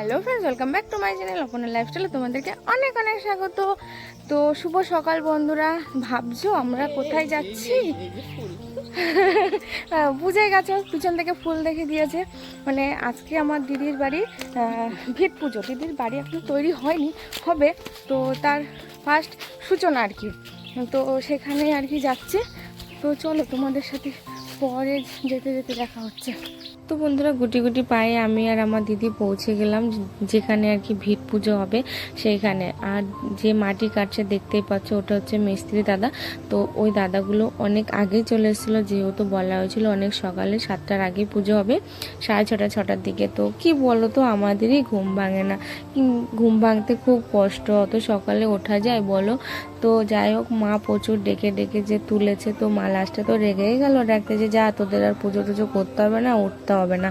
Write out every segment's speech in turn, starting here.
Hello friends, welcome back to my channel Aparna লাইফস্টাইলে তোমাদেরকে অনেক অনেক স্বাগত। তো শুভ সকাল বন্ধুরা। ভাবছো আমরা কোথায় যাচ্ছি? বুঝে গেছো, পিছন থেকে ফুল দেখে দিয়েছে। মানে আজকে আমার দিদির বাড়ি ভিট পুজো। দিদির বাড়ি এখন তৈরি হয়নি, হবে। তো তার ফার্স্ট সূচনা আর কি। তো সেখানে আর কি যাচ্ছে। তো চলো তোমাদের সাথে পরে যেতে যেতে দেখা হচ্ছে। তো বন্ধুরা, গুটি গুটি পায়ে আমি আর আমার দিদি পৌঁছে গেলাম যেখানে আর কি ভিট পুজো হবে সেইখানে। আর যে মাটি কাটছে দেখতেই পাচ্ছ, ওটা হচ্ছে মিস্ত্রি দাদা। তো ওই দাদাগুলো অনেক আগেই চলে এসেছিলো, যেহেতু বলা হয়েছিল অনেক সকালে 7টার আগেই পুজো হবে, 6:30 6টার দিকে। তো কি বলো তো, আমাদেরই ঘুম ভাঙে না। ঘুম ভাঙতে খুব কষ্ট, অত সকালে ওঠা যায় বলো? তো যাই হোক, মা প্রচুর ডেকে ডেকে যে তুলেছে। তো মা লাস্টে তো রেগেই গেল ডাকতে, যে যা তোদের আর পুজো টুজো করতে হবে না, উঠতে হবে না।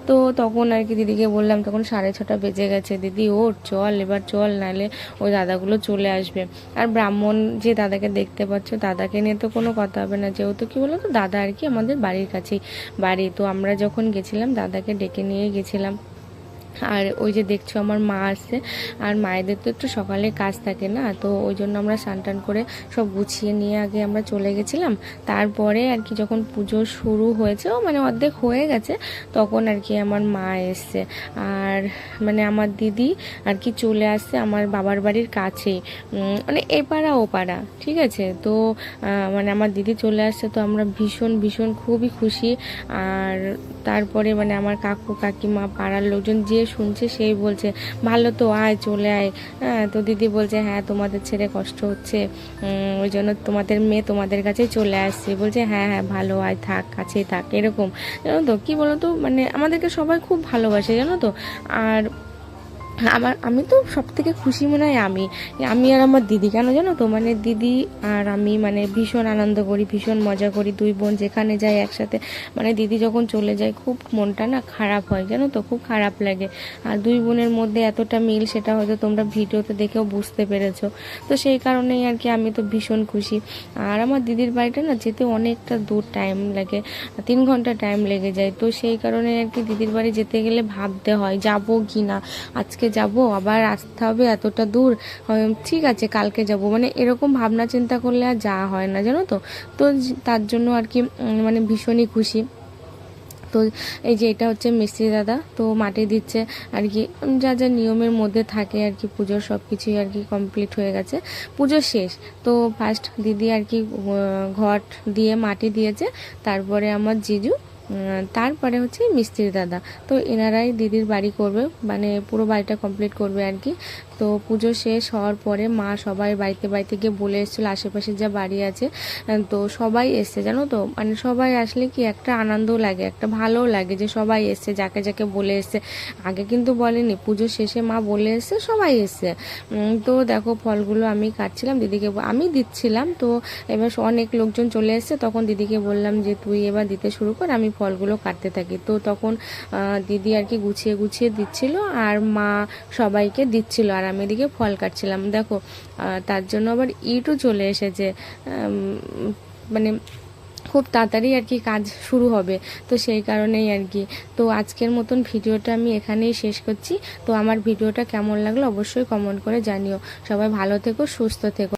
তো তখন আর কি দিদিকে বললাম, তখন 6:30 বেজে গেছে, দিদি ওঠ, চল এবার চল, নাহলে ওই দাদাগুলো চলে আসবে। আর ব্রাহ্মণ যে দাদাকে দেখতে পাচ্ছ, দাদাকে নিয়ে তো কোনো কথা হবে না, যেহেতু কি বলো তো, দাদা আর কি আমাদের বাড়ির কাছেই বাড়ি। তো আমরা যখন গেছিলাম দাদাকে ডেকে নিয়ে গেছিলাম। আর ওই যে দেখছো আমার মা আসছে, আর মায়েদের তো একটু সকালে কাজ থাকে না, তো ওই জন্য আমরা স্নান টান করে সব গুছিয়ে নিয়ে আগে আমরা চলে গেছিলাম। তারপরে আর কি যখন পুজো শুরু হয়েছে, ও মানে অর্ধেক হয়ে গেছে, তখন আর কি আমার মা এসছে। আর মানে আমার দিদি আর কি চলে আসছে আমার বাবার বাড়ির কাছেই, মানে এপাড়া ওপাড়া, ঠিক আছে। তো মানে আমার দিদি চলে আসছে, তো আমরা ভীষণ ভীষণ খুবই খুশি। আর তারপরে মানে আমার কাকু কাকিমা পাড়ার লোকজন যে শুনছে সেই বলছে, ভালো তো, আয় চলে আয়। হ্যাঁ, তো দিদি বলছে, হ্যাঁ তোমাদের ছেড়ে কষ্ট হচ্ছে, ওই জন্য তোমাদের মেয়ে তোমাদের কাছেই চলে আসছে। বলছে হ্যাঁ হ্যাঁ ভালো, আয় থাক, কাছেই থাক, এরকম। জানো তো কি বলো তো, মানে আমাদেরকে সবাই খুব ভালোবাসে জানো তো। আর আমি তো সব থেকে খুশি মনে হয় আমি আর আমার দিদি, কেন জানো তো, মানে দিদি আর আমি মানে ভীষণ আনন্দ করি, ভীষণ মজা করি, দুই বোন যেখানে যাই একসাথে। মানে দিদি যখন চলে যায় খুব মনটা না খারাপ হয় জানো তো, খুব খারাপ লাগে। আর দুই বোনের মধ্যে এতটা মিল, সেটা হয়তো তোমরা ভিডিওতে দেখেও বুঝতে পেরেছো। তো সেই কারণেই আর কি আমি তো ভীষণ খুশি। আর আমার দিদির বাড়িটা না যেতে অনেকটা দূর, টাইম লাগে, 3 ঘন্টা টাইম লেগে যায়। তো সেই কারণে আর কি দিদির বাড়ি যেতে গেলে ভাবতে হয় যাবো কি না, আজকে যাব আবার আসতে হবে এতটা দূর, ঠিক আছে কালকে যাব, মানে এরকম ভাবনা চিন্তা করলে আর যাওয়া হয় না জানো তো। তো তার জন্য আর কি মানে ভীষণই খুশি। তো এই যে এটা হচ্ছে মিস্ত্রি দাদা, তো মাটি দিচ্ছে আর কি, যা যা নিয়মের মধ্যে থাকে আর কি। পুজোর সব কিছুই আর কি কমপ্লিট হয়ে গেছে, পুজো শেষ। তো ফার্স্ট দিদি আর কি ঘট দিয়ে মাটি দিয়েছে, তারপরে আমার জিজু, তারপরে হচ্ছে মিস্ত্রি দাদা। তো এনারাই দিদির বাড়ি করবে, মানে পুরো বাড়িটা কমপ্লিট করবে আর কি। তো পুজো শেষ হওয়ার পরে মা সবাই বাড়িতে বাড়িতে গিয়ে বলে এসেছিলো, আশেপাশে যা বাড়ি আছে, তো সবাই এসছে জানো তো। মানে সবাই আসলে কি একটা আনন্দও লাগে, একটা ভালোও লাগে যে সবাই এসছে, যাকে যাকে বলে এসছে। আগে কিন্তু বলেনি, পুজো শেষে মা বলে এসছে সবাই এসছে। তো দেখো ফলগুলো আমি কাটছিলাম, দিদিকে আমি দিচ্ছিলাম। তো এবার অনেক লোকজন চলে এসছে, তখন দিদিকে বললাম যে তুই এবার দিতে শুরু কর, আমি ফলগুলো কাটতে থাকি। তো তখন দিদি আর কি গুছিয়ে গুছিয়ে দিচ্ছিল, আর মা সবাইকে দিচ্ছিল, আর আমি এদিকে ফল কাটছিলাম। দেখো তার জন্য আবার ইটও চলে এসেছে, মানে খুব তাড়াতাড়ি আর কি কাজ শুরু হবে। তো সেই কারণেই আর কি। তো আজকের মতন ভিডিওটা আমি এখানেই শেষ করছি। তো আমার ভিডিওটা কেমন লাগলো অবশ্যই কমেন্ট করে জানিও। সবাই ভালো থেকো, সুস্থ থেকো।